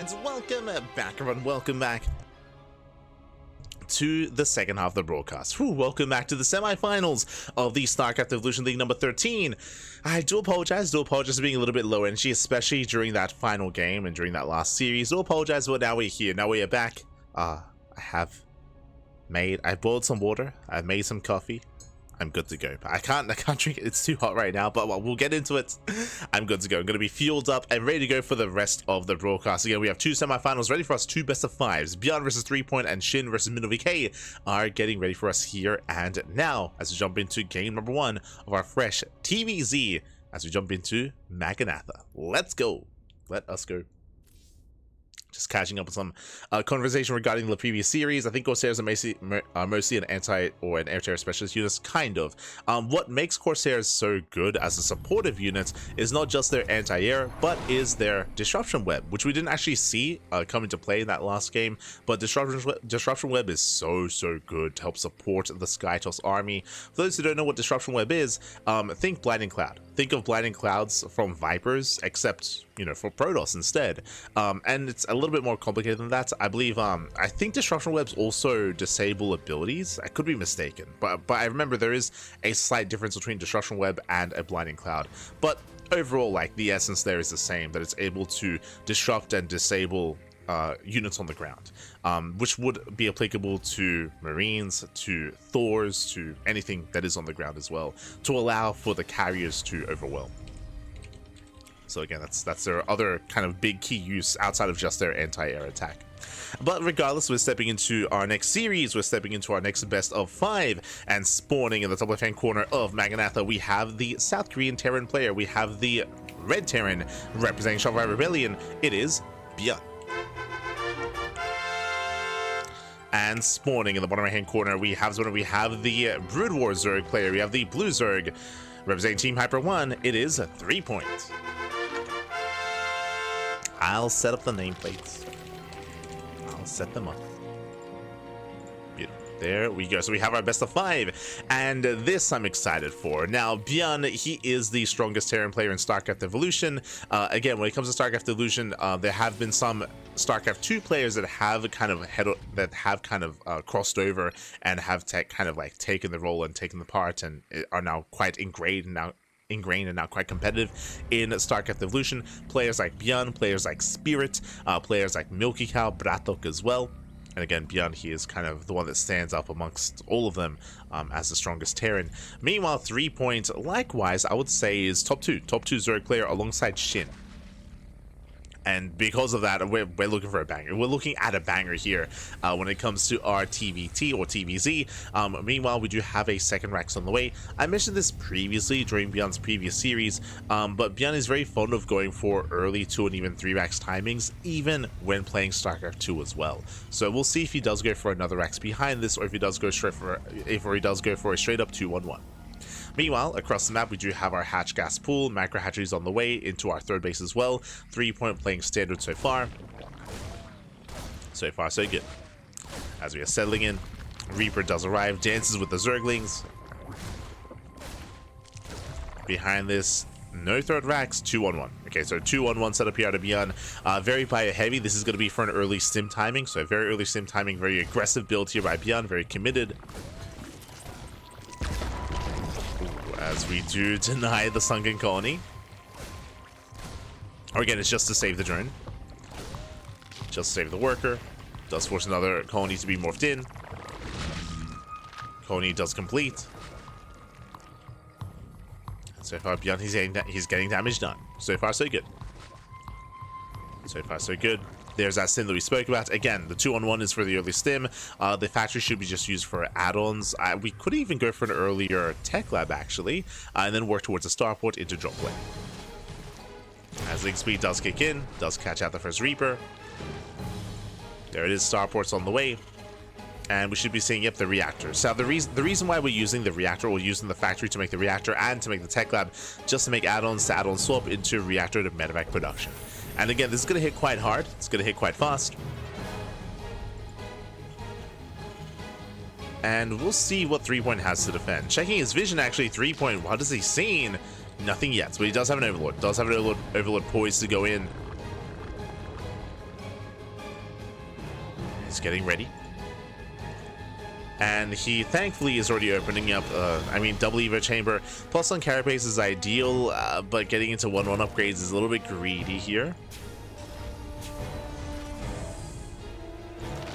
And welcome back, everyone. Welcome back to the second half of the broadcast. Welcome back to the semifinals of the StarCraft Evolution League number 13. I do apologize for being a little bit low energy, especially during that final game and during that last series. Do apologize, but now we're here. Now we are back. I boiled some water. I've made some coffee. I'm good to go. I can't drink it. It's too hot right now, but we'll get into it. I'm good to go. I'm going to be fueled up and ready to go for the rest of the broadcast. Again, we have two semifinals ready for us, two best of fives. ByuN versus threepoint and Shin versus MinnoVK are getting ready for us here and now as we jump into game number 1 of our fresh TvZ as we jump into Maganatha. Let's go. Let us go. Just catching up on some conversation regarding the previous series. I think Corsairs are mostly an anti or an air-to-air specialist units, kind of. What makes Corsairs so good as a supportive unit is not just their anti-air, but is their disruption web, which we didn't actually see come into play in that last game. But disruption web is so good to help support the Skytoss army. For those who don't know what disruption web is, think Blinding Cloud. Think of Blinding Clouds from Vipers, except for Protoss instead. And it's a little bit more complicated than that. I believe I think disruption webs also disable abilities. I could be mistaken, but I remember there is a slight difference between disruption web and a Blinding Cloud. But overall, like, the essence there is the same, that it's able to disrupt and disable units on the ground, which would be applicable to Marines, to Thors, to anything that is on the ground as well, to allow for the carriers to overwhelm. So again, that's their other kind of big key use outside of just their anti-air attack. But regardless, we're stepping into our next series. We're stepping into our next best of 5, and spawning in the top left-hand corner of Maganatha, we have the South Korean Terran player. We have the Red Terran representing Shanghai Rebellion. It is ByuN. And spawning in the bottom right-hand corner, we have the Brood War Zerg player. We have the Blue Zerg representing Team Hyper 1. It is threepoint. I'll set up the nameplates. I'll set them up. Beautiful. There we go. So we have our best of 5, and this I'm excited for. Now, ByuN, he is the strongest Terran player in StarCraft Evolution. Again, when it comes to StarCraft Evolution, there have been some StarCraft 2 players that have kind of crossed over and have taken the role and taken the part, and are now quite ingrained and now quite competitive in StarCraft Evolution. Players like ByuN, players like Spirit, players like Milky Cow, Bratok as well. And again, ByuN, he is kind of the one that stands up amongst all of them as the strongest Terran. Meanwhile, threepoint, likewise, I would say is top 2 Zerg player alongside Shin. And because of that, we're looking for a banger. We're looking at a banger here when it comes to our TvT or TvZ. Meanwhile, we do have a second Rax on the way. I mentioned this previously during ByuN's previous series, but ByuN is very fond of going for early 2 and even 3 Rax timings, even when playing StarCraft 2 as well. So we'll see if he does go for another Rax behind this, or if he does go for a straight up 2-1-1. Meanwhile, across the map, we do have our hatch gas pool, macro hatcheries on the way into our third base as well. Threepoint playing standard so far. So far, so good. As we are settling in, Reaper does arrive, dances with the Zerglings. Behind this, no third Rax, 2-1-1. Okay, so 2-1-1 setup here out of ByuN. Very bio heavy. This is going to be for an early stim timing. So very early stim timing, very aggressive build here by ByuN, very committed. As we do deny the sunken colony. Or again, it's just to save the drone. Just to save the worker. Does force another colony to be morphed in. Colony does complete. So far, ByuN, he's getting damage done. So far, so good. So far, so good. There's that stim that we spoke about. Again, the 2-on-1 is for the early stim. The factory should be just used for add-ons. We could even go for an earlier tech lab, actually, and then work towards a starport into drop lane. As link speed does kick in, does catch out the first Reaper. There it is, starports on the way. And we should be seeing, yep, the reactor. So the reason why we're using the reactor, or using the factory to make the reactor and to make the tech lab, just to make add-ons to add-on swap into reactor to medevac production. And again, this is going to hit quite hard. It's going to hit quite fast. And we'll see what threepoint has to defend. Checking his vision, actually, threepoint, what has he seen? Nothing yet, but he does have an overlord. Does have an overlord poised to go in. He's getting ready. And he thankfully is already opening up, I mean, double Evo Chamber. Plus on Carapace is ideal, but getting into 1-1 upgrades is a little bit greedy here.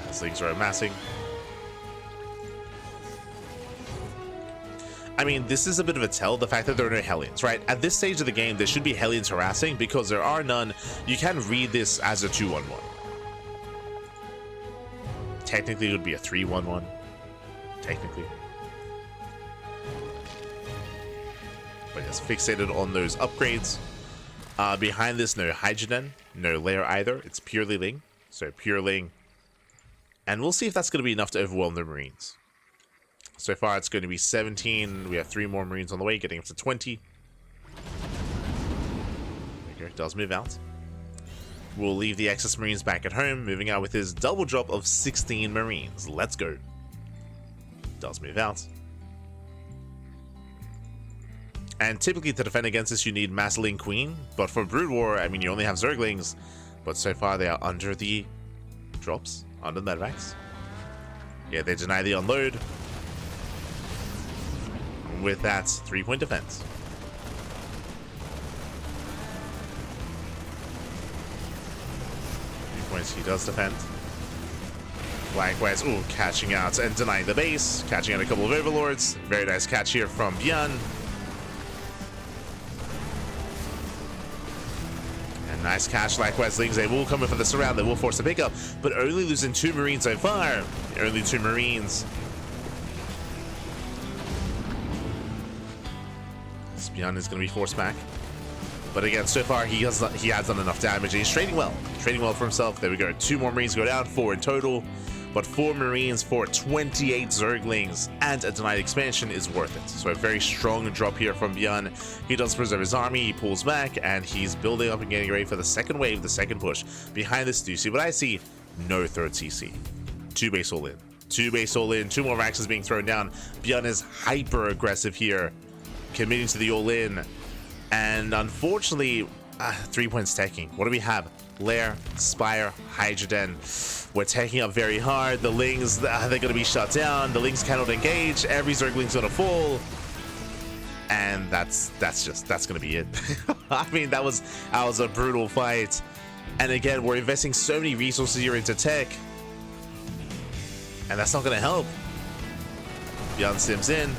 As leagues are amassing. I mean, this is a bit of a tell, the fact that there are no Hellions, right? At this stage of the game, there should be Hellions harassing because there are none. You can read this as a 2-1-1. Technically, it would be a 3-1-1. Technically. But it's fixated on those upgrades. Behind this, no Hydrogen, no Lair either. It's purely Ling. So pure Ling. And we'll see if that's going to be enough to overwhelm the Marines. So far, it's going to be 17. We have 3 more Marines on the way, getting up to 20. There does move out. We'll leave the excess Marines back at home, moving out with his double drop of 16 Marines. Let's go. Does move out. And typically to defend against this, you need Masseling Queen. But for Brood War, I mean, you only have Zerglings. But so far, they are under the drops, under the medevacs. Yeah, they deny the unload. With that, 3-point defense. 3 points, he does defend. Likewise, ooh, catching out and denying the base. Catching out a couple of Overlords. Very nice catch here from ByuN. And nice catch, likewise, Lings. They will come in for the surround. They will force a pickup, but only losing 2 Marines so far. Only 2 Marines. ByuN is going to be forced back. But again, so far, he has done enough damage. He's trading well. Trading well for himself. There we go. 2 more Marines go down. 4 in total. But 4 Marines for 28 Zerglings and a denied expansion is worth it. So a very strong drop here from ByuN. He does preserve his army, he pulls back, and he's building up and getting ready for the second wave, the second push. Behind this, do you see what I see? No third CC. 2 base all in. 2 base all in. 2 more Raxes being thrown down. ByuN is hyper aggressive here, committing to the all in. And unfortunately, 3 points taking. What do we have? Lair, Spire, Hydrogen. We're taking up very hard. The Lings, they're going to be shut down. The Lings cannot engage. Every Zergling's going to fall. And that's going to be it. I mean, that was a brutal fight. And again, we're investing so many resources here into tech. And that's not going to help. ByuN sims in.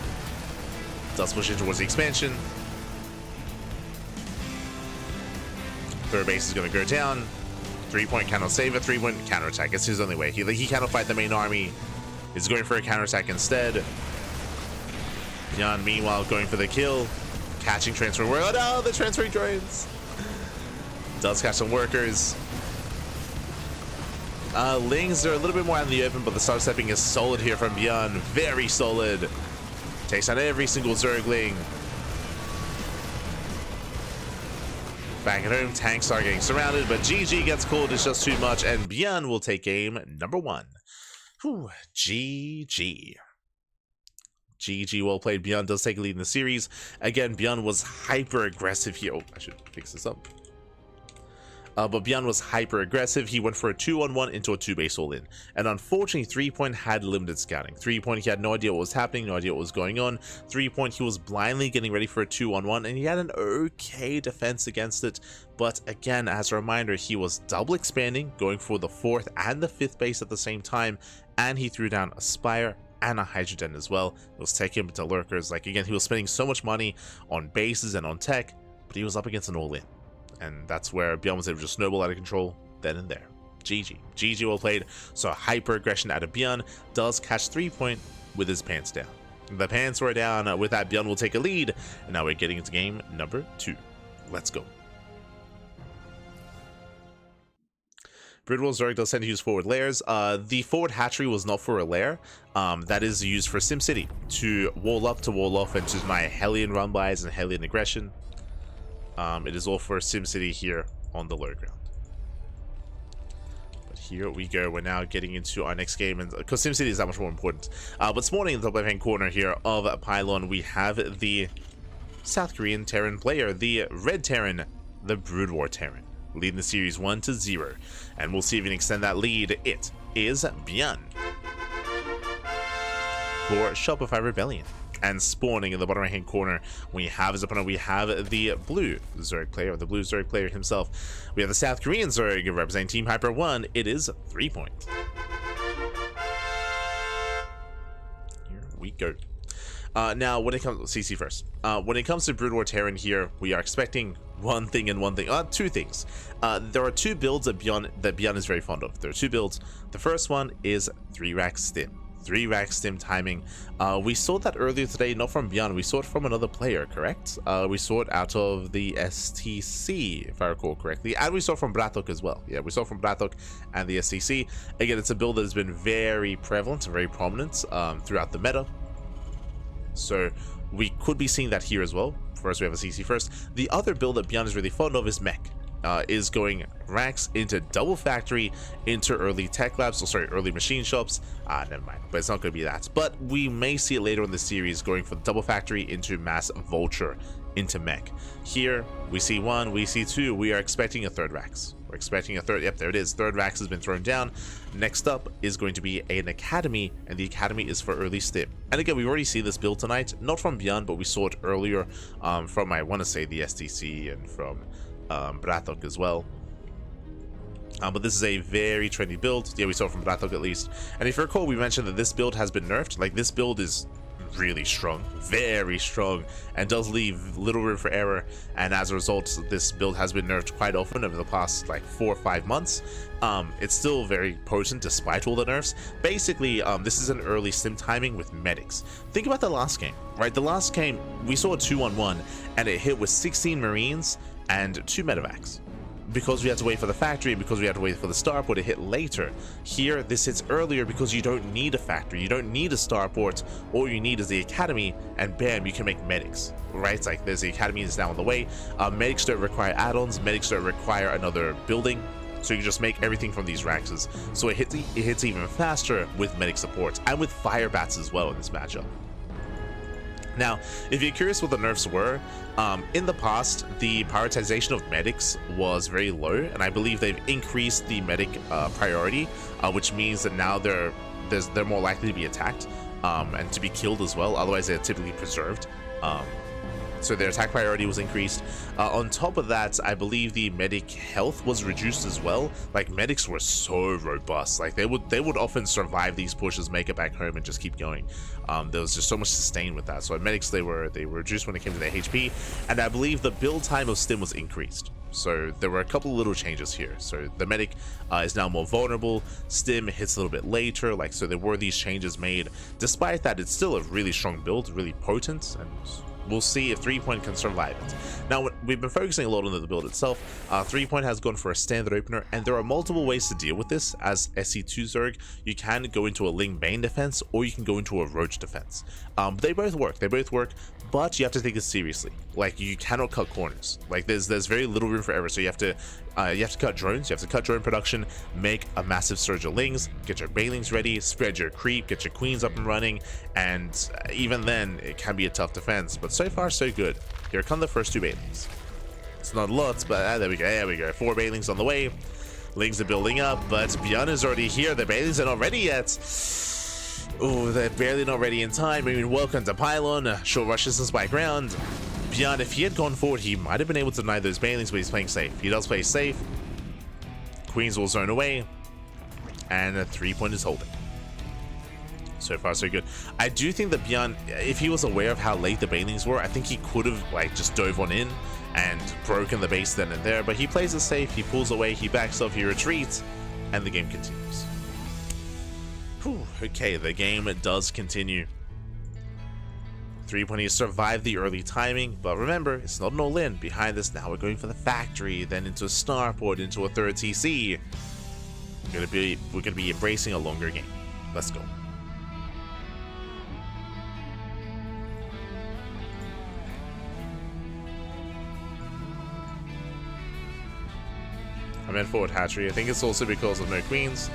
Does push in towards the expansion. Third base is going to go down. 3-point cannot save it. 3-point counterattack. It's his only way. He cannot fight the main army. He's going for a counterattack instead. ByuN, meanwhile, going for the kill. Catching transfer. Oh no, the transferring drones. Does catch some workers. Lings are a little bit more out in the open, but the start stepping is solid here from ByuN. Very solid. Takes out every single Zergling. Back at home, tanks are getting surrounded, but GG gets called. It's just too much, and ByuN will take game number 1. Whew, GG. GG, well played. ByuN does take a lead in the series. Again, ByuN was hyper aggressive here. Oh, I should fix this up. But ByuN was hyper aggressive. He went for a 2-on-1 into a 2-base all in. And unfortunately, 3-point had limited scouting. 3-point, he had no idea what was happening, no idea what was going on. 3-point, he was blindly getting ready for a 2-on-1, and he had an okay defense against it. But again, as a reminder, he was double expanding, going for the 4th and the 5th base at the same time. And he threw down a Spire and a Hydrogen as well. It was taking him to lurkers. Like, again, he was spending so much money on bases and on tech, but he was up against an all-in. And that's where ByuN was able to just snowball out of control then and there. GG. GG, well played. So hyper aggression out of ByuN. Does catch 3-point with his pants down. The pants were down. With that, ByuN will take a lead. And now we're getting into game number 2. Let's go. Bridwell Zerg does tend to use forward layers. The forward hatchery was not for a lair. That is used for SimCity to wall up, to wall off, and to deny Hellion run-bys and Hellion aggression. It is all for SimCity here on the low ground. But here we go. We're now getting into our next game, and because SimCity is that much more important. But spawning in the top left-hand corner here of Pylon, we have the South Korean Terran player, the Red Terran, the Brood War Terran. leading the series 1-0. And we'll see if we can extend that lead. It is ByuN for Shopify Rebellion. And spawning in the bottom right hand corner, we have his opponent. We have the blue Zerg player, the blue Zerg player himself. We have the South Korean Zerg representing Team Hyper 1. It is threepoint. Here we go. Now, when it comes CC first, when it comes to Brood War Terran here, we are expecting two things. There are two builds that ByuN is very fond of. There are two builds. The first one is 3-rack stim. 3-rack stim timing. We saw that earlier today, not from ByuN, we saw it from another player, correct? We saw it out of the STC, if I recall correctly, and we saw it from Bratok as well. Yeah, we saw it from Bratok and the STC. Again, it's a build that has been very prevalent and very prominent throughout the meta. So we could be seeing that here as well. First, we have a CC first. The other build that ByuN is really fond of is mech. Is going racks into double factory, into early tech labs, early machine shops. Never mind, but it's not going to be that. But we may see it later in the series going for double factory into mass vulture into mech. Here we see one, we see two. We are expecting a third racks. We're expecting a third. Yep, there it is. Third racks has been thrown down. Next up is going to be an academy, and the academy is for early stim. And again, we already see this build tonight, not from ByuN, but we saw it earlier from, I want to say, the STC and from Bratok as well. But this is a very trendy build. Yeah, we saw it from Bratok at least. And if you recall, we mentioned that this build has been nerfed. Like, this build is really strong, very strong, and does leave little room for error. And as a result, this build has been nerfed quite often over the past like 4 or 5 months. It's still very potent despite all the nerfs. Basically, this is an early stim timing with medics. Think about the last game, right? The last game, we saw a 2-on-1, and it hit with 16 Marines and 2 medevacs. Because we had to wait for the factory, and because we had to wait for the starport to hit later. Here, this hits earlier because you don't need a factory, you don't need a starport. All you need is the academy, and bam, you can make medics, right? It's like there's the academy is now on the way. Medics don't require add-ons, medics don't require another building, so you can just make everything from these racks. So it hits even faster with medic support and with fire bats as well in this matchup. Now, if you're curious what the nerfs were, in the past, the prioritization of medics was very low, and I believe they've increased the medic priority, which means that now they're more likely to be attacked and to be killed as well. Otherwise, they're typically preserved. So their attack priority was increased. On top of that, I believe the medic health was reduced as well. Like, medics were so robust. Like, they would often survive these pushes, make it back home, and just keep going. There was just so much sustain with that. So medics, they were reduced when it came to their HP, and I believe the build time of stim was increased. So there were a couple of little changes here. So the medic is now more vulnerable. Stim hits a little bit later. Like, so there were these changes made. Despite that, it's still a really strong build, really potent, and we'll see if threepoint can survive it. Now, we've been focusing a lot on the build itself. Threepoint has gone for a standard opener, and there are multiple ways to deal with this. As SC2 Zerg, you can go into a Ling Bane defense, or you can go into a Roach defense. They both work. But you have to take it seriously. Like, you cannot cut corners. Like, there's very little room for error. So you have to cut drones. You have to cut drone production, make a massive surge of Lings, get your Banelings ready, spread your creep, get your Queens up and running, and even then, it can be a tough defense. But so far, so good. Here come the first 2 Banelings. It's not lots, but there we go. 4 Banelings on the way. Lings are building up, but ByuN is already here. The Banelings are not ready yet. Oh, they're barely not ready in time. I mean, welcome to Pylon. Short rush distance by ground. ByuN, if he had gone forward, he might have been able to deny those Banelings, but he's playing safe. He does play safe. Queens will zone away, and a 3-point is holding. So far, so good. I do think that ByuN, if he was aware of how late the Banelings were, I think he could have like just dove on in and broken the base then and there. But he plays it safe. He pulls away. He backs off. He retreats, and the game continues. Whew, okay, the game does continue. Threepoint has survived the early timing, but remember, it's not an all-in. Behind this, now we're going for the factory, then into a starport, into a third TC. We're gonna be embracing a longer game. Let's go. I meant forward hatchery. I think it's also because of no queens.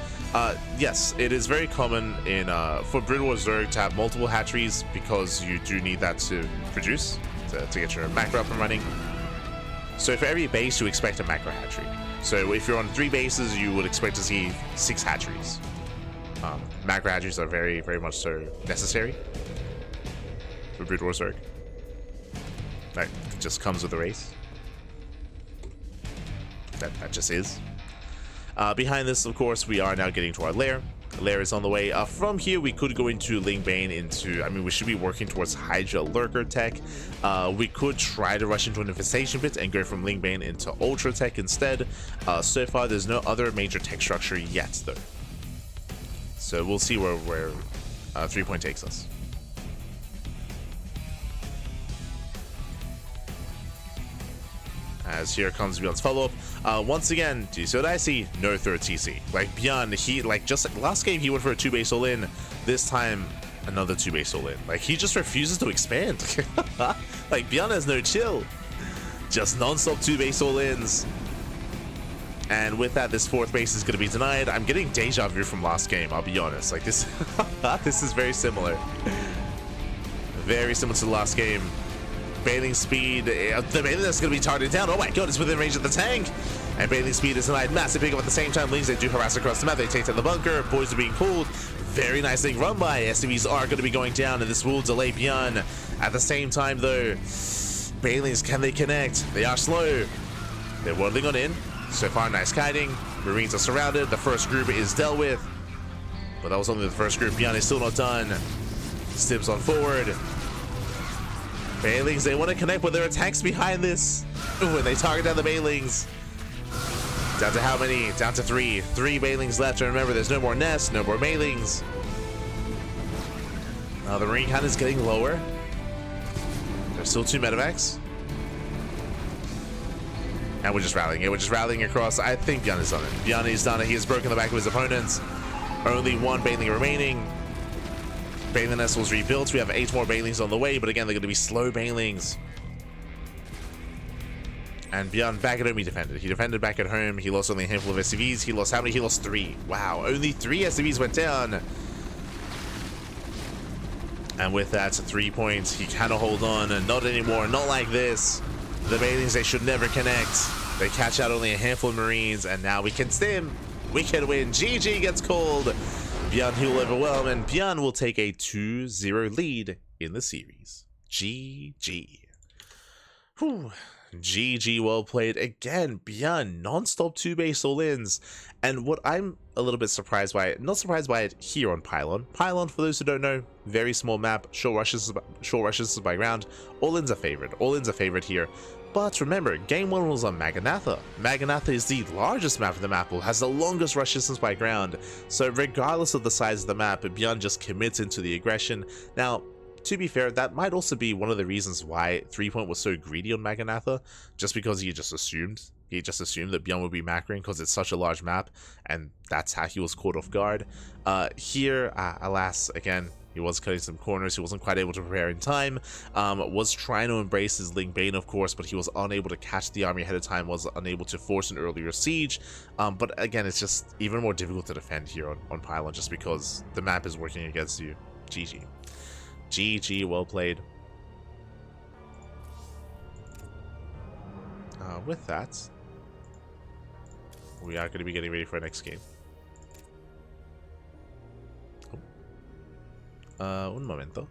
Yes, it is very common in for Brood War Zerg to have multiple hatcheries because you do need that to produce, to get your macro up and running. So for every base, you expect a macro hatchery. So if you're on 3 bases, you would expect to see 6 hatcheries. Macro hatcheries are very, very much so necessary for Brood War Zerg. That just comes with the race. That just is. Behind this, of course, we are now getting to our lair. Lair is on the way. From here, we could go into Ling Bane into... I mean, we should be working towards Hydra Lurker tech. We could try to rush into an Infestation Pit and go from Ling Bane into Ultra tech instead. So far, there's no other major tech structure yet, though. So we'll see where threepoint takes us. As here comes ByuN's follow-up. Once again, do you see what I see? No third TC. Like ByuN, he just like last game he went for a 2-base all-in. This time, another 2-base all-in. Like he just refuses to expand. Like ByuN has no chill. Just non-stop 2-base all-ins. And with that, this 4th base is going to be denied. I'm getting deja vu from last game, I'll be honest. Like this, this is very similar. Very similar to the last game. Bailing speed, the bailing that's going to be targeted down. Oh my god, it's within range of the tank. And bailing speed is denied. Massive pickup at the same time. Lings, they do harass across the map. They take down the bunker. Boys are being pulled. Very nice thing run by. SCVs are going to be going down, and this will delay ByuN. At the same time, though, Bailings, can they connect? They are slow. They're waddling on in. So far, nice kiting. Marines are surrounded. The first group is dealt with. But that was only the first group. ByuN is still not done. Stims on forward. Bailings, they want to connect, but there are tanks behind this. Ooh, and they target down the Bailings. Down to how many? Down to 3. 3 Bailings left. And remember, there's no more nests, no more Bailings. Now the Marine count is getting lower. There's still 2 medevacs. And we're just rallying it. We're just rallying across. I think ByuN is done it. ByuN is done it. He has broken the back of his opponents. Only 1 Bailing remaining. Bailing nest was rebuilt. We have 8 more Bailings on the way, but again, they're going to be slow Bailings. And ByuN back at home, he defended. He defended back at home. He lost only a handful of SCVs. He lost how many? He lost 3. Wow, only 3 SCVs went down. And with that, 3 points. He cannot hold on, and not anymore. Not like this. The Bailings, they should never connect. They catch out only a handful of Marines, and now we can stim. We can win. GG gets called. ByuN, he will overwhelm, and ByuN will take a 2-0 lead in the series. GG. Whew. GG, well played. Again, ByuN, non-stop 2-base all-ins. And what I'm a little bit surprised by, not surprised by it here on Pylon. Pylon, for those who don't know, very small map, short rushes by ground. All-ins are favored. All-ins are favored here. But remember, game 1 was on Maganatha. Maganatha is the largest map of the map, has the longest rush distance by ground. So regardless of the size of the map, ByuN just commits into the aggression. Now, to be fair, that might also be one of the reasons why threepoint was so greedy on Maganatha, just because he just assumed that ByuN would be macroing because it's such a large map, and that's how he was caught off guard. Here, alas, again, he was cutting some corners. He wasn't quite able to prepare in time. Was trying to embrace his Ling Bane, of course, but he was unable to catch the army ahead of time, was unable to force an earlier siege. But again, it's just even more difficult to defend here on Pylon, just because the map is working against you. GG. GG, well played. With that, we are going to be getting ready for our next game. Un momento.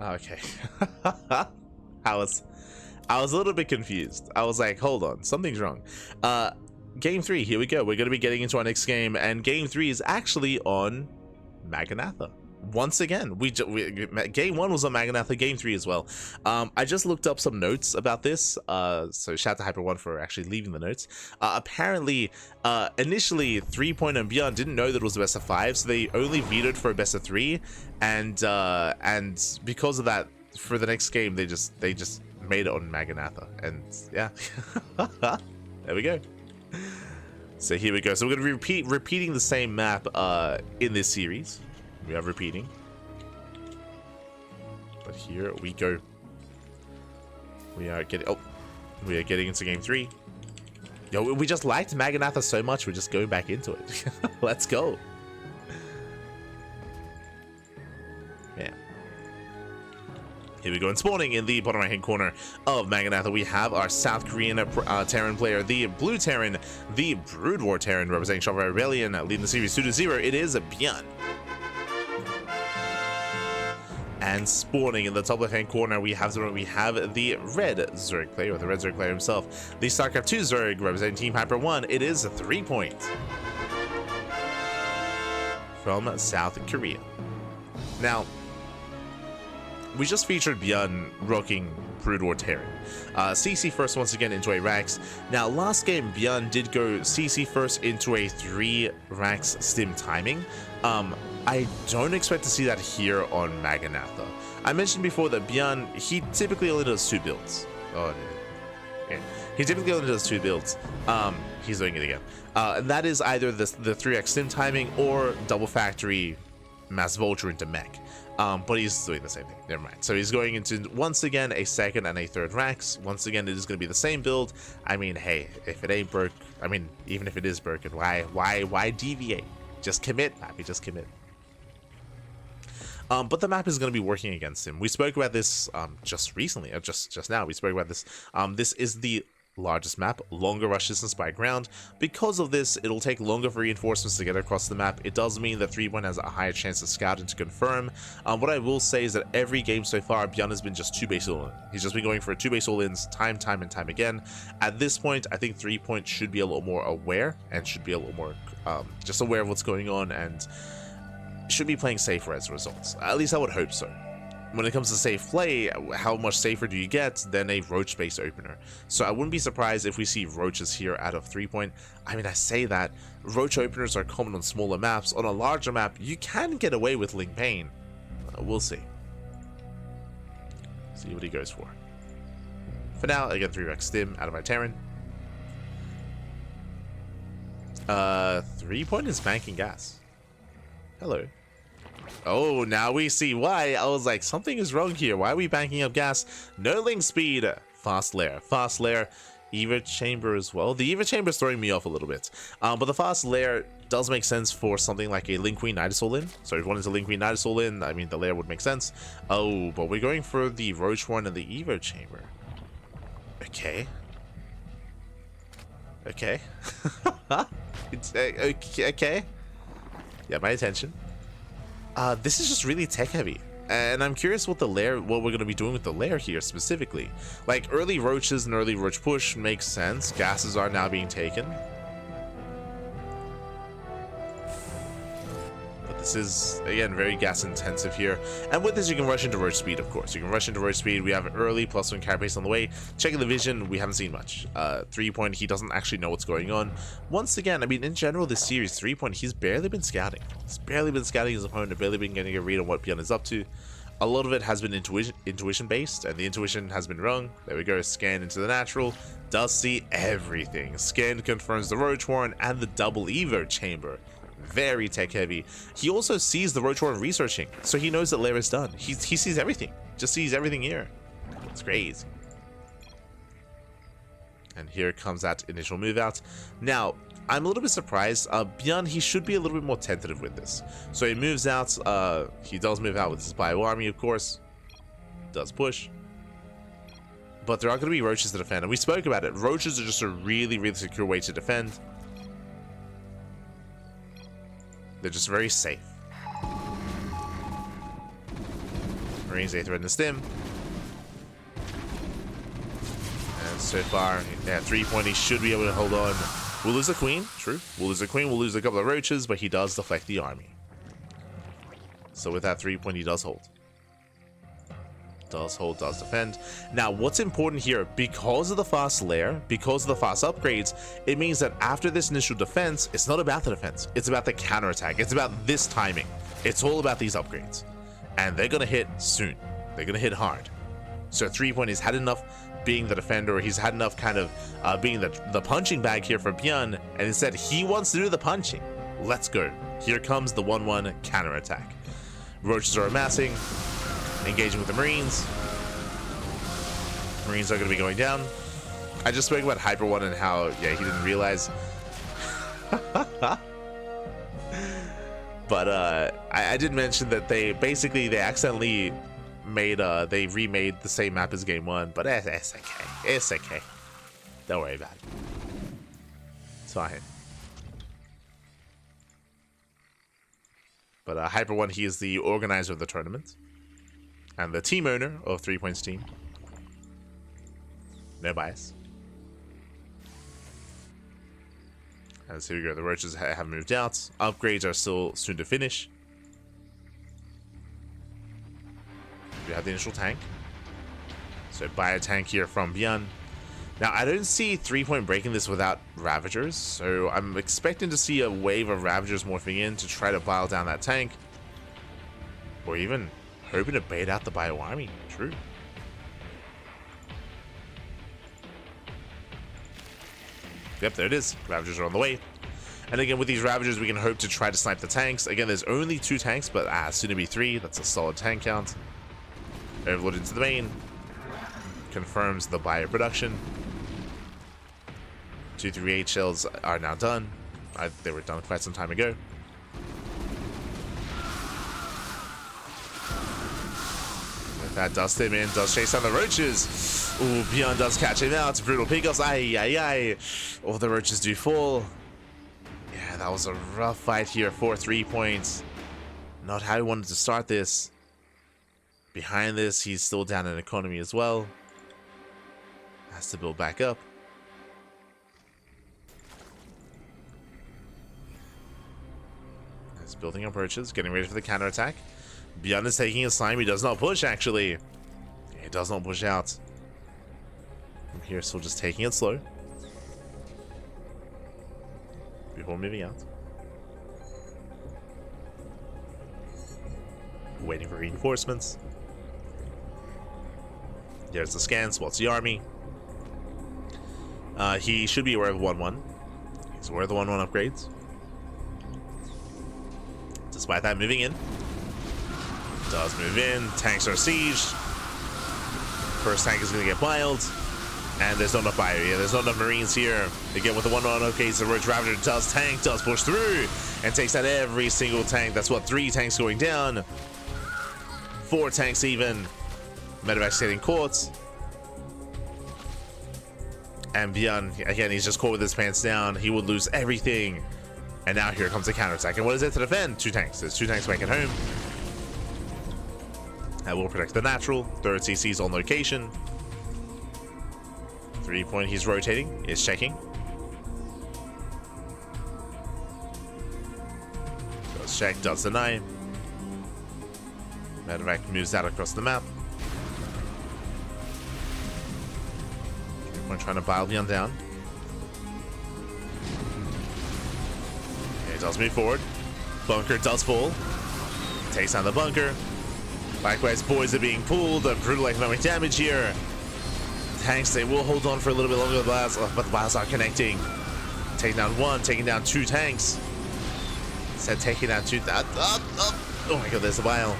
Okay. I was a little bit confused. I was like, hold on, something's wrong. Game 3, here we go. We're going to be getting into our next game, and Game 3 is actually on Maganatha. Once again, Game 1 was on Maganatha, Game 3 as well. I just looked up some notes about this, so shout out to Hyper1 for actually leaving the notes. Apparently, initially, threepoint and ByuN didn't know that it was a best of 5, so they only vetoed for a best of 3, and because of that, for the next game, they just made it on Maganatha, and yeah, there we go. So here we go. So we're going to be repeating the same map in this series. We are repeating. But here we go. We are getting into game 3. Yo, we just liked Maganatha so much, we're just going back into it. Let's go. Man. Here we go. And spawning in the bottom right hand corner of Maganatha, we have our South Korean Terran player, the Blue Terran, the Brood War Terran, representing Shopify Rebellion, leading the series 2-0. It is a ByuN. And spawning in the top left hand corner, we have the red Zerg player, or the red Zerg player himself, the StarCraft 2 Zerg, representing Team Hyper 1. It is a 3-point from South Korea. Now, we just featured ByuN rocking Brood War Terran. CC first once again into a Rax. Now, last game, ByuN did go CC first into a 3 Rax stim timing. I don't expect to see that here on Maganatha. I mentioned before that ByuN, he typically only does 2 builds. Oh, yeah. He typically only does 2 builds. He's doing it again. And that is either the 3x stim timing or double factory mass vulture into mech. But he's doing the same thing. Never mind. So he's going into, once again, a 2nd and a 3rd Rax. Once again, it is going to be the same build. I mean, hey, if it ain't broke, I mean, even if it is broken, why deviate? Just commit, Pappy, just commit. But the map is going to be working against him. We spoke about this just recently, just now. We spoke about this. This is the largest map, longer rush distance by ground. Because of this, it'll take longer for reinforcements to get across the map. It does mean that threepoint has a higher chance to scout and to confirm. What I will say is that every game so far, ByuN has been just 2 base all-in. He's just been going for 2 base all-ins time and time again. At this point, I think threepoint should be a little more aware and should be a little more just aware of what's going on and should be playing safer as a result. At least I would hope so. When it comes to safe play, how much safer do you get than a roach base opener? So I wouldn't be surprised if we see roaches here out of threepoint. I mean, I say that roach openers are common on smaller maps. On a larger map, you can get away with Ling Pain. We'll see. See what he goes for. For now, again, 3x stim out of my Terran. Threepoint is banking gas. Hello. Oh, now we see why. I was like, something is wrong here. Why are we banking up gas? No link speed. Fast lair. Evo chamber as well. The Evo chamber is throwing me off a little bit. But the fast lair does make sense for something like a Link Queen Nidus all in. So if you wanted to Link Queen Nidus all in, I mean, the lair would make sense. Oh, but we're going for the Roach one and the Evo chamber. Okay. Okay. Okay. Yeah, my attention. This is just really tech heavy, and I'm curious what we're going to be doing with the lair here specifically. Like, early roaches and early roach push makes sense. Gases are now being taken, but this is again very gas intensive here. And with this, you can rush into roach speed. Of course, you can rush into roach speed. We have early +1 carapace on the way. Checking the vision, we haven't seen much. Threepoint, he doesn't actually know what's going on. Once again, I mean, in general, this series, Threepoint, he's barely been scouting. He's barely been scouting his opponent, barely been getting a read on what ByuN is up to. A lot of it has been intuition based, and the intuition has been wrong. There we go. Scan into the natural. Does see everything. Scan confirms the Roach Warren and the double Evo chamber. Very tech heavy. He also sees the Roach Warren researching, so he knows that lair is done. He sees everything. Just sees everything here. It's crazy. And here comes that initial move out. Now, I'm a little bit surprised. ByuN, he should be a little bit more tentative with this. So he moves out. He does move out with his bio army, of course. Does push. But there are going to be roaches to defend. And we spoke about it. Roaches are just a really, really secure way to defend. They're just very safe. Marines, they threaten the stim. And so far, yeah, Threepoint, he should be able to hold on. We'll lose a queen, true. We'll lose a queen, we'll lose a couple of roaches, but he does deflect the army. So with that Threepoint, he does hold. Does hold, does defend. Now, what's important here, because of the fast lair, because of the fast upgrades, it means that after this initial defense, it's not about the defense, it's about the counterattack. It's about this timing. It's all about these upgrades. And they're gonna hit soon. They're gonna hit hard. So Threepoint, he's had enough being the defender, he's had enough kind of being the punching bag here for ByuN, and instead he wants to do the punching. Let's go. Here comes the 1-1 counterattack. Roaches are amassing. Engaging with the Marines. Marines are going to be going down. I just spoke about Hyper One and how, yeah, he didn't realize. But I did mention that they accidentally made they remade the same map as game 1, but it's okay. It's okay. Don't worry about it. It's fine. But Hyper One, he is the organizer of the tournament and the team owner of 3point's team. No bias. And so here we go. The roaches have moved out. Upgrades are still soon to finish. We have the initial tank. So buy a tank here from ByuN. Now, I don't see 3point breaking this without Ravagers, so I'm expecting to see a wave of Ravagers morphing in to try to bile down that tank. Or even hoping to bait out the Bio army. True. Yep, there it is. Ravagers are on the way. And again, with these Ravagers, we can hope to try to snipe the tanks. Again, there's only 2 tanks, but soon to be 3. That's a solid tank count. Overload into the main. Confirms the Bio production. 238 shells are now done. They were done quite some time ago. With that, does him in, does chase down the roaches. Ooh, ByuN does catch him out. Brutal pickups. Aye, aye, aye. All the roaches do fall. Yeah, that was a rough fight here for 3 points. Not how he wanted to start this. Behind this, he's still down in economy as well. Has to build back up. He's building up roaches, getting ready for the counterattack. ByuN is taking his time. He does not push, actually. He does not push out. From here, still just taking it slow. Before moving out. Waiting for reinforcements. There's the scans. What's the army? He should be aware of 1-1. He's aware of the 1-1 upgrades. Despite that, moving in. Does move in. Tanks are sieged. First tank is going to get biled. And there's not enough bio. Yeah, there's not enough Marines here. Again, with the 1-1 upgrades, the Roach Ravager does tank, does push through, and takes out every single tank. That's what, 3 tanks going down. 4 tanks even. Medevac getting caught. And ByuN, again, he's just caught with his pants down. He would lose everything. And now here comes the counterattack. And what is it to defend? 2 tanks. There's 2 tanks back at home. That will protect the natural. 3rd CC's on location. 3 point, he's rotating. Is checking. Does check, does deny. Medevac moves out across the map. 3 point trying to bile ByuN down. He does move forward. Bunker does fall. Takes down the bunker. Likewise, boys are being pulled. Brutal economic damage here. Tanks, they will hold on for a little bit longer, but the biles are connecting. Taking down 1, taking down 2 tanks. Said taking down 2. Oh my god, there's the bile.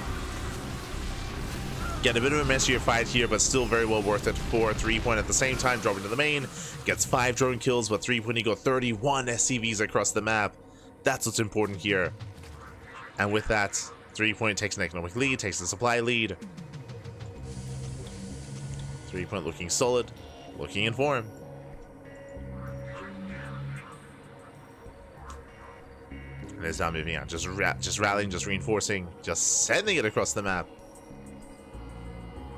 Get a bit of a messier fight here, but still very well worth it for 3 point at the same time. Dropping to the main, gets 5 drone kills, but 3 point, he got 31 SCVs across the map. That's what's important here. And with that, 3 point takes an economic lead, takes the supply lead. 3 point looking solid, looking in form. And it's now moving out, just rallying, just reinforcing, just sending it across the map.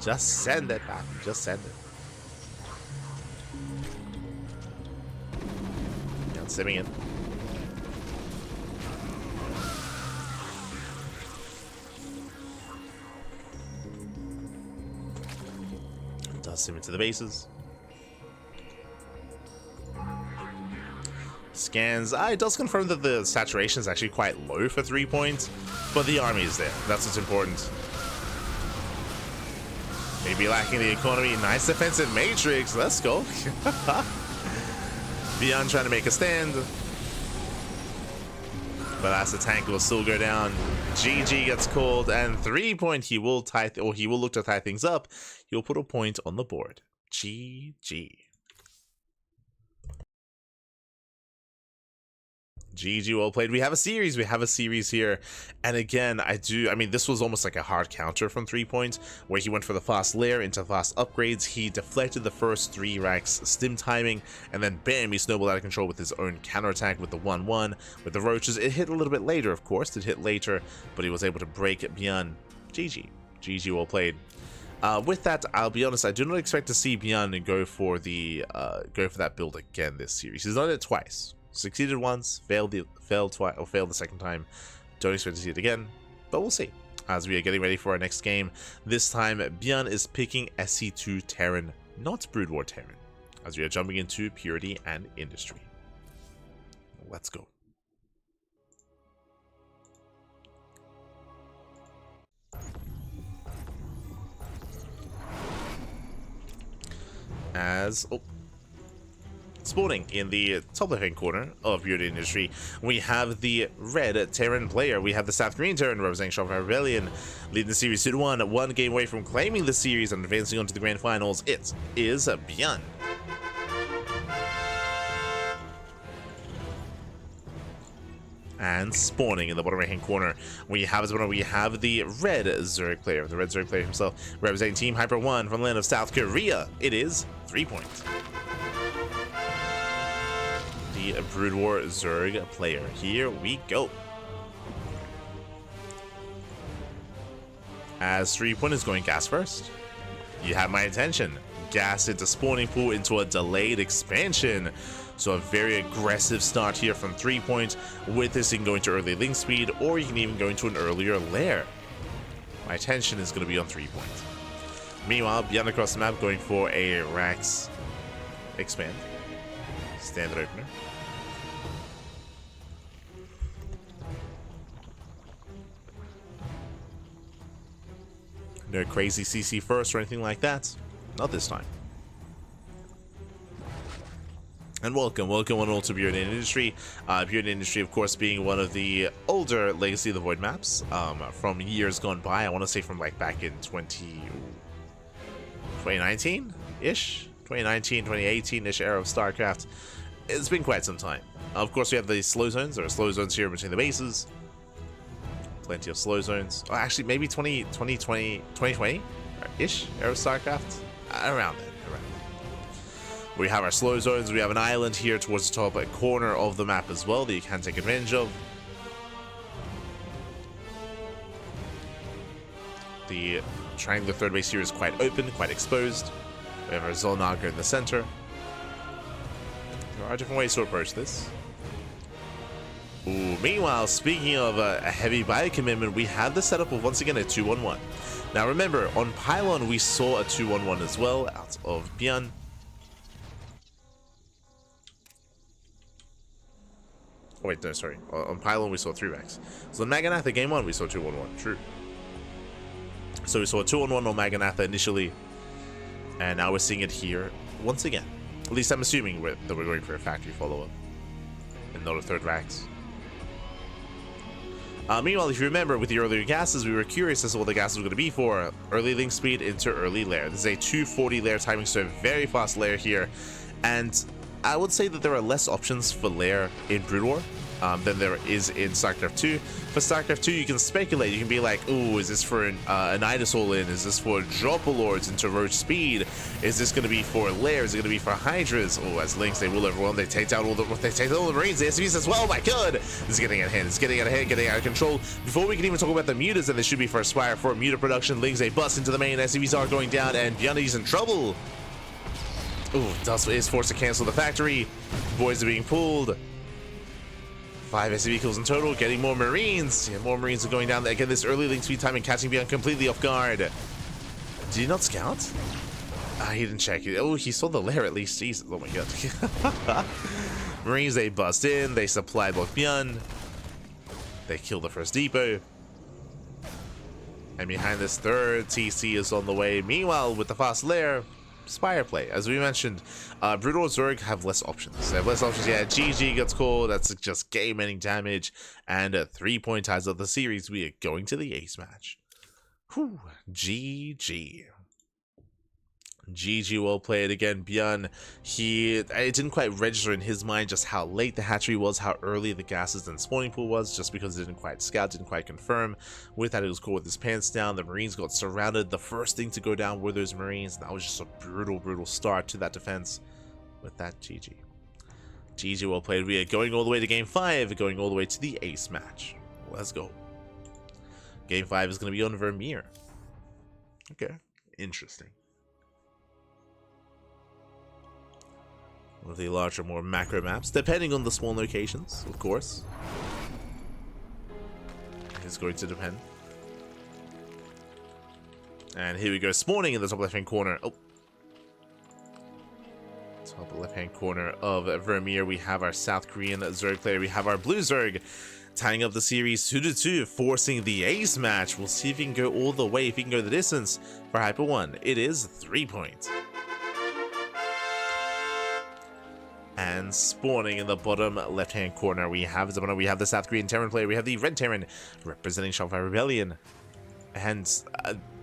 Just send it back, just send it. Now simming in. Does him into the bases. Scans. It does confirm that the saturation is actually quite low for 3 points, but the army is there. That's what's important. Maybe lacking the economy. Nice defensive matrix. Let's go. ByuN trying to make a stand. But as the tank will still go down, GG gets called, and 3-point, he will look to tie things up. He'll put a point on the board. GG. GG, well played. We have a series here, and again, I mean, this was almost like a hard counter from 3-point, where he went for the fast lair into fast upgrades. He deflected the first 3 racks stim timing, and then bam, he snowballed out of control with his own counterattack with the 1-1 with the roaches. It hit a little bit later, of course, but he was able to break ByuN. GG, well played. With that, I'll be honest, I do not expect to see ByuN go for that build again this series. He's done it twice. Succeeded once, failed twice, or failed the second time. Don't expect to see it again, but we'll see. As we are getting ready for our next game, this time ByuN is picking SC2 Terran, not Brood War Terran, as we are jumping into Purity and Industry. Let's go. Spawning in the top left-hand corner of Purity Industry, we have the red Terran player. We have the South Green Terran representing StarCraft Rebellion, leading the series 2-1, one game away from claiming the series and advancing on to the grand finals. It is ByuN. And spawning in the bottom right-hand corner, we have the red Zerg player, himself, representing Team Hyper 1 from the land of South Korea. It is 3-point. The Brood War Zerg player. Here we go. As 3-point is going gas first. You have my attention. Gas into spawning pool into a delayed expansion. So a very aggressive start here from 3-point. With this, you can go into early link speed, or you can even go into an earlier lair. My attention is going to be on 3-point. Meanwhile, ByuN across the map going for a Rax expand. Standard opener. No crazy CC first or anything like that. Not this time. And welcome one all to ByuN Industry. ByuN Industry, of course, being one of the older Legacy of the Void maps from years gone by. I want to say from like back in 2019-ish? 2019, 2018-ish era of StarCraft. It's been quite some time. Of course, we have the slow zones. There are slow zones here between the bases. Plenty of slow zones. Oh, actually, maybe 2020-ish era of StarCraft? Around then. We have our slow zones. We have an island here towards the top corner of the map as well that you can take advantage of. The triangular third base here is quite open, quite exposed. We have our Zolnaga in the center. There are different ways to approach this. Ooh, meanwhile, speaking of a heavy bio commitment, we have the setup of once again a 2-1-1. Now remember, on Pylon we saw a 2-1-1 as well out of ByuN. Oh wait, no, sorry. On Pylon we saw 3 racks. So on Maganatha game 1 we saw 2-1-1. True. So we saw a 2-1-1 on Maganatha initially, and now we're seeing it here once again. At least I'm assuming that we're going for a factory follow-up and not a third racks. Meanwhile, if you remember, with the earlier gases, we were curious as to what the gases were going to be for. Early link speed into early lair. This is a 240 lair timing, so a very fast lair here. And I would say that there are less options for lair in Brood War than there is in StarCraft 2. For StarCraft 2, you can speculate. You can be like, ooh, is this for an Idasol in? Is this for Dropalords into Roach Speed? Is this going to be for lair? Is it going to be for Hydras? Oh, as links, they rule everyone. They take down all the Marines, the SCVs as well. Oh my god! This is getting out of hand. It's getting out of hand, getting out of control. Before we can even talk about the mutas, and this should be for Aspire for muta production. Links, they bust into the main. SCVs are going down, and ByuN is in trouble. Ooh, Dust is forced to cancel the factory. Boys are being pulled. 5 SCV kills in total, getting more Marines. Yeah, more Marines are going down there. Again, this early link speed time and catching ByuN completely off guard. Did he not scout? He didn't check. Oh, he saw the lair at least. Jesus, oh my god. Marines, they bust in. They supply block ByuN. They kill the first depot. And behind this third TC is on the way. Meanwhile, with the fast lair, Spire play. As we mentioned, Brutal Zerg have less options. They have less options. Yeah, GG gets called. That's just game-ending damage. And 3-point ties of the series. We are going to the ace match. Whew. GG. GG, well played again. ByuN, it didn't quite register in his mind just how late the hatchery was, how early the gases and spawning pool was, just because it didn't quite scout, didn't quite confirm. With that, it was caught with his pants down. The Marines got surrounded. The first thing to go down were those Marines. That was just a brutal start to that defense. With that, GG. GG, well played. We are going all the way to game 5, going all the way to the ace match. Let's go. Game 5 is going to be on Vermeer. Okay, interesting. One of the larger, more macro maps, depending on the spawn locations, of course. It's going to depend. And here we go, spawning in the top left-hand corner. Oh. Top left-hand corner of Vermeer, we have our South Korean Zerg player. We have our Blue Zerg tying up the series 2-2, forcing the ace match. We'll see if he can go all the way, if he can go the distance for Hyper 1. It is 3-point. And spawning in the bottom left-hand corner, we have the South Korean Terran player. We have the Red Terran representing Shopify Rebellion, and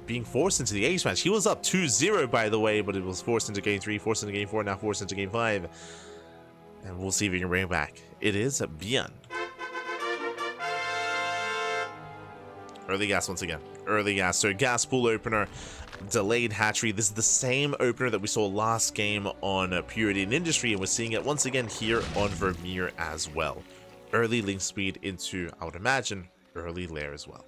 being forced into the ace match. He was up 2-0, by the way, but it was forced into game 3, forced into game 4, now forced into game 5. And we'll see if he can bring it back. It is ByuN. Early gas once again. Early gas. So gas pool opener. Delayed hatchery. This is the same opener that we saw last game on Purity and Industry, and we're seeing it once again here on Vermeer as well. Early link speed into, I would imagine, early lair as well.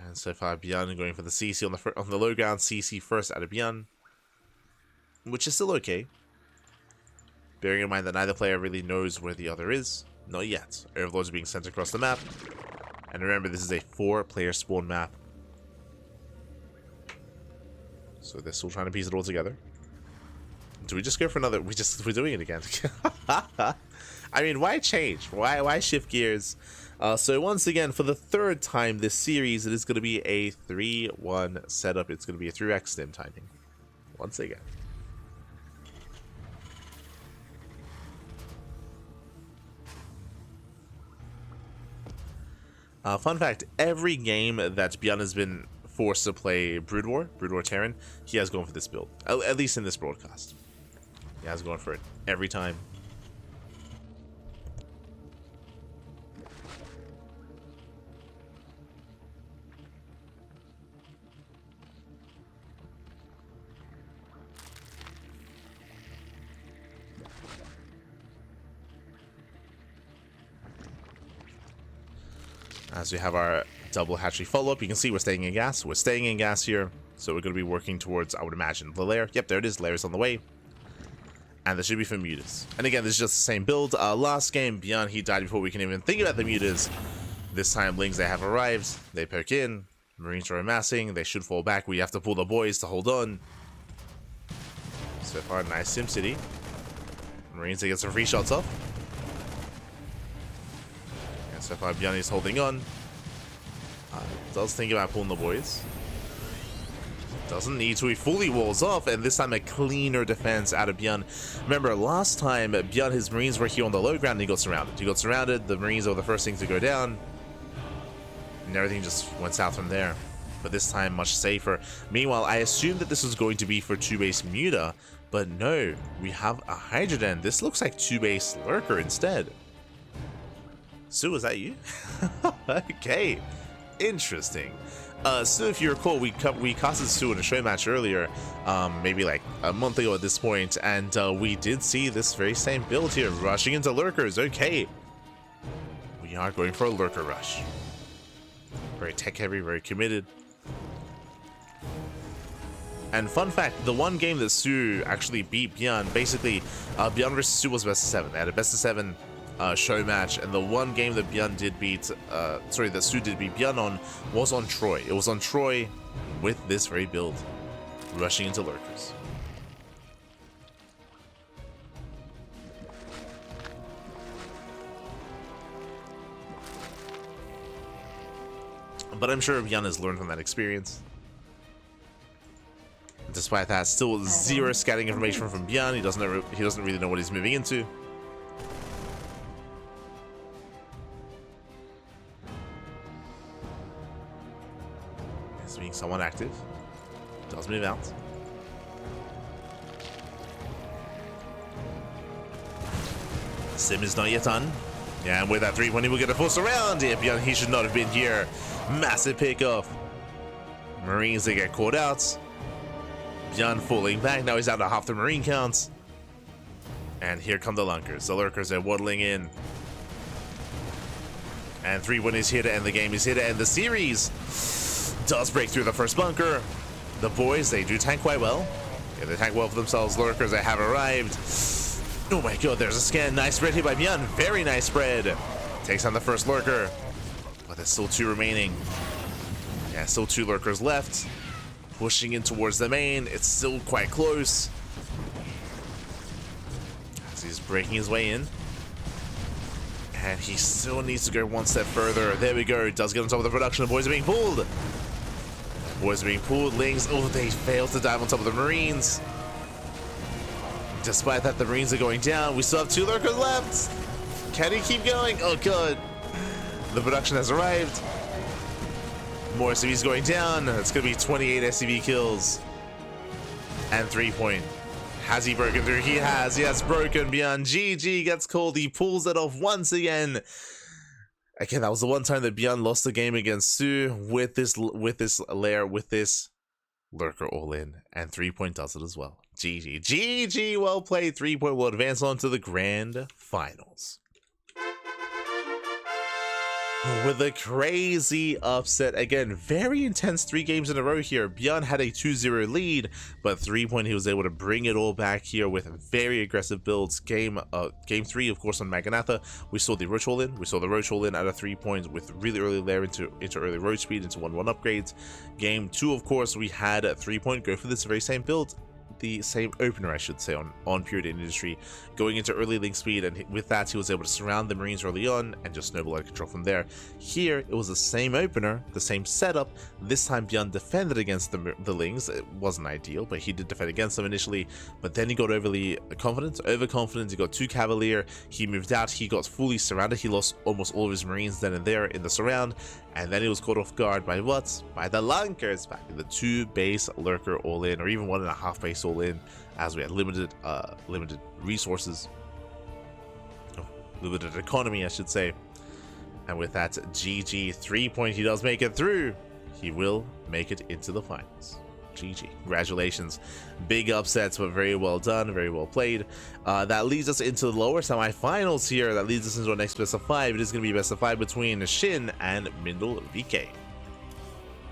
And so far, ByuN going for the CC on the low ground. CC first out of ByuN, which is still okay. Bearing in mind that neither player really knows where the other is. Not yet. Overlords are being sent across the map. And remember, this is a 4-player spawn map. So they're still trying to piece it all together. Do we just go for another? We're doing it again. I mean, why change? Why shift gears? So once again, for the 3rd time this series, it is going to be a 3-1 setup. It's going to be a 3x stim timing. Once again. Fun fact, every game that ByuN has been forced to play Brood War Terran, he has gone for this build. At least in this broadcast. He has gone for it every time. As we have our double hatchery follow-up, you can see we're staying in gas. We're staying in gas here, so we're going to be working towards, I would imagine, the lair. Yep, there it is. Lair is on the way. And this should be for mutas. And again, this is just the same build. Last game, ByuN, he died before we can even think about the mutas. This time, Lings, they have arrived. They poke in. Marines are amassing. They should fall back. We have to pull the boys to hold on. So far, nice SimCity. Marines, they get some free shots off. So far, ByuN is holding on. Does think about pulling the boys. Doesn't need to. He fully walls off, and this time a cleaner defense out of ByuN. Remember, last time, ByuN, his Marines were here on the low ground, and he got surrounded. He got surrounded. The Marines were the first thing to go down, and everything just went south from there. But this time, much safer. Meanwhile, I assumed that this was going to be for 2-base Muta, but no, we have a Hydroden. This looks like 2-base Lurker instead. Sue, is that you? Okay, interesting. So if you recall, we casted Sue in a show match earlier, maybe like a month ago at this point, and we did see this very same build here, rushing into Lurkers. Okay, we are going for a Lurker rush. Very tech heavy, very committed. And fun fact, the one game that Sue actually beat ByuN, basically, ByuN versus Sue was best of 7. They had a best of 7 show match, and the one game that ByuN did beat, that Sue did beat ByuN on was on Troy. It was on Troy with this very build, rushing into Lurkers. But I'm sure ByuN has learned from that experience. Despite that, still zero scouting information from ByuN. He doesn't really know what he's moving into. He's being somewhat active. Does move out. Sim is not yet done. Yeah, and with that 3-1, he will get a full surround. Yeah, ByuN, he should not have been here. Massive pickoff. Marines, they get caught out. ByuN falling back. Now he's down to half the Marine counts. And here come the Lunkers. The Lurkers are waddling in. And 3-1 is here to end the game. He's here to end the series. Does break through the first bunker. The boys, they do tank quite well. Yeah, they tank well for themselves. Lurkers, they have arrived. Oh my god, there's a scan. Nice spread here by ByuN. Very nice spread. Takes on the first Lurker. But there's still 2 remaining. Yeah, still 2 Lurkers left. Pushing in towards the main. It's still quite close. As he's breaking his way in. And he still needs to go one step further. There we go. Does get on top of the production. The boys are being pulled. Boys are being pulled. Lings. Oh, they failed to dive on top of the Marines. Despite that, the Marines are going down. We still have 2 Lurkers left. Can he keep going? Oh, God. The production has arrived. More SCVs going down. It's going to be 28 SCV kills. And 3-point. Has he broken through? He has. He has broken. ByuN. GG gets called. He pulls it off once again. Again, that was the one time that ByuN lost the game against Su with this layer, with this Lurker all in. And 3-point does it as well. GG. GG. Well played. 3-point will advance on to the grand finals. With a crazy upset. Again, very intense 3 games in a row here. ByuN had a 2-0 lead, but 3-point, he was able to bring it all back here with very aggressive builds. Game 3, of course, on Maganatha, we saw the Roach all in. We saw the Roach all in at a 3-point with really early layer into early Roach speed, into 1-1 upgrades. Game 2, of course, we had a 3-point go for this very same build. The same opener, I should say, on Period Industry, going into early link speed, and with that he was able to surround the Marines early on and just snowball out of control from there. Here it was the same opener, the same setup. This time ByuN defended against the Lings. It wasn't ideal, but he did defend against them initially, but then he got overconfident. He got too cavalier. He moved out. He got fully surrounded. He lost almost all of his Marines then and there in the surround, and then he was caught off guard by what? By the Lunkers, back in the 2 base Lurker all in, or even 1.5 base all in, as we had limited resources, limited economy, I should say. And with that, GG. 3-point, he does make it through. He will make it into the finals. GG. Congratulations. Big upsets, but very well done, very well played. That leads us into the lower semifinals here. That leads us into our next best of 5. It is going to be best of 5 between Shin and Mindle VK.